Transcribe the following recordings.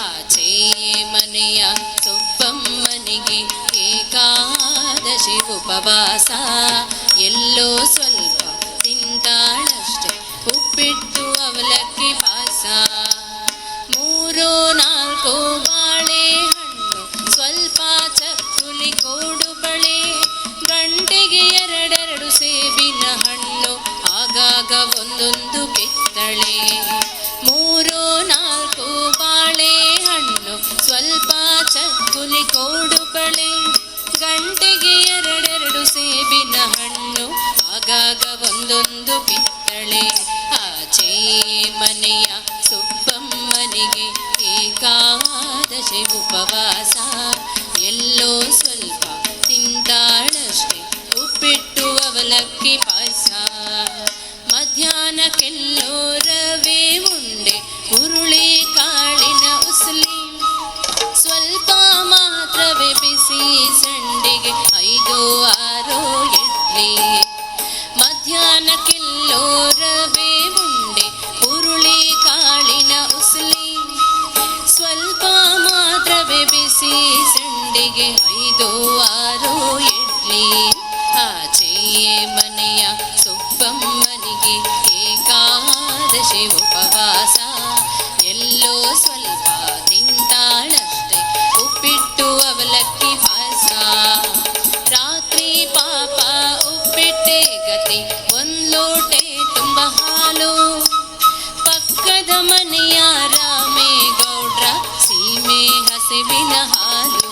ಆಚೆ ಮನೆಯ ಸುಬ್ಬಮ್ಮನಿಗೆ ಏಕಾದಶಿ ಉಪವಾಸ. ಎಲ್ಲೋ ಸ್ವಲ್ಪ ತಿಂತಾಳಷ್ಟೆ ಉಪ್ಪಿಟ್ಟು ಅವಲಕ್ಕಿ ಪಾಸ. 3-4 ಬಾಳೆಹಣ್ಣು, ಸ್ವಲ್ಪ ಚಕ್ಕುಲಿ ಕೋಡು ಬಳೆ, ಗಂಟೆಗೆ 2 ಸೇಬಿನ ಹಣ್ಣು, ಆಗಾಗ ಒಂದೊಂದು ಕಿತ್ತಳೆ. 3-4 ಬಾಳೆಹಣ್ಣು, ಸ್ವಲ್ಪ ಚಕ್ಕುಲಿ ಕೋಡು ಬಳೆ, ಗಂಟೆಗೆ 2 ಸೇಬಿನ ಹಣ್ಣು, ಆಗಾಗ ಒಂದೊಂದು ಕಿತ್ತಳೆ. ಆಚೆ ಮನೆಯ ಸುಬ್ಬಮ್ಮನಿಗೆ ಏಕಾದಶಿ ಉಪವಾಸ. ಎಲ್ಲೋ ಸ್ವಲ್ಪ ತಿಂತಾಳಷ್ಟೆ ಉಪ್ಪಿಟ್ಟು ಅವಲಕ್ಕಿ ಪಾಯಸ. ಮಧ್ಯಾಹ್ನಕ್ಕೆಲ್ಲೋ ರವೆ ಉಂಡೆ, ಹುರುಳಿ ಕಾಳಿನ ಉಸ್ಲಿ, ಸ್ವಲ್ಪ ಮಾತ್ರವೇ ಬಿಸಿ ಸಂಡಿಗೆ, 5-6 ಇಡ್ಲಿ. ಮಧ್ಯಾಹ್ನಕ್ಕೆಲ್ಲೋ ರವೆ ಉಂಡೆ, ಹುರುಳಿ ಕಾಳಿನ ಉಸ್ಲಿ, ಸ್ವಲ್ಪ ಮಾತ್ರವೇ ಬಿಸಿ ಸಂಡಿಗೆ, 5-6 ಇಡ್ಲಿ. ಆಚೆ ಮನೆಯ ಸುಬ್ಬಮ್ಮನಿಗೆ ಏಕಾದಶಿ ಉಪವಾಸ. ಎಲ್ಲೋ ಸ್ವಲ್ಪ ತಿಂತಾಳಷ್ಟೆ ಉಪ್ಪಿಟ್ಟು ಅವಲಕ್ಕಿ ಪಾಯಸ. ರಾತ್ರಿ ಪಾಪ ಉಪ್ಪಿಟ್ಟೆ ಗತಿ, 1 ಲೋಟೆ ತುಂಬ ಹಾಲು. ಪಕ್ಕದ ಮನೆಯ ರಾಮೇಗೌಡ್ರ ಸೀಮೆ ಹಸಿವಿನ ಹಾಲು.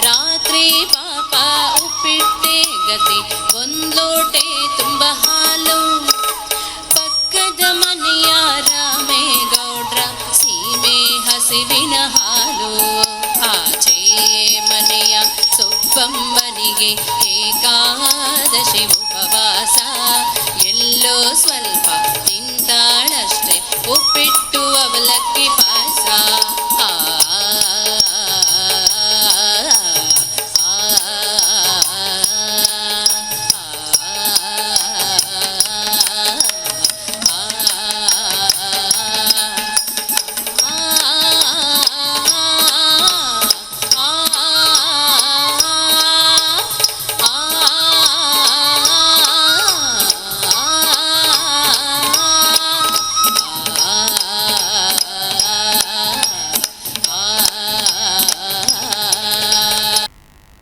ರಾತ್ರಿ ಪಾಪ ಉಪ್ಪಿಟ್ಟೆ ಗತಿ, 1 ಲೋಟೆ ತುಂಬ ಹಾಲು. ಪಕ್ಕದ ಮನೆಯ ರಾಮೇಗೌಡ್ರ ಸೀಮೆ ಹಸಿವಿನ ಹಾಲು. ಆಚೆ ಮನೆಯ ಸುಬ್ಬಮ್ಮನಿಗೆ ಏಕಾದಶಿ ಉಪವಾಸ. ಎಲ್ಲೋ ಸ್ವಲ್ಪ ತಿಂತಾಳಷ್ಟೆ ಉಪ್ಪಿಟ್ಟು ಅವಲಕ್ಕಿ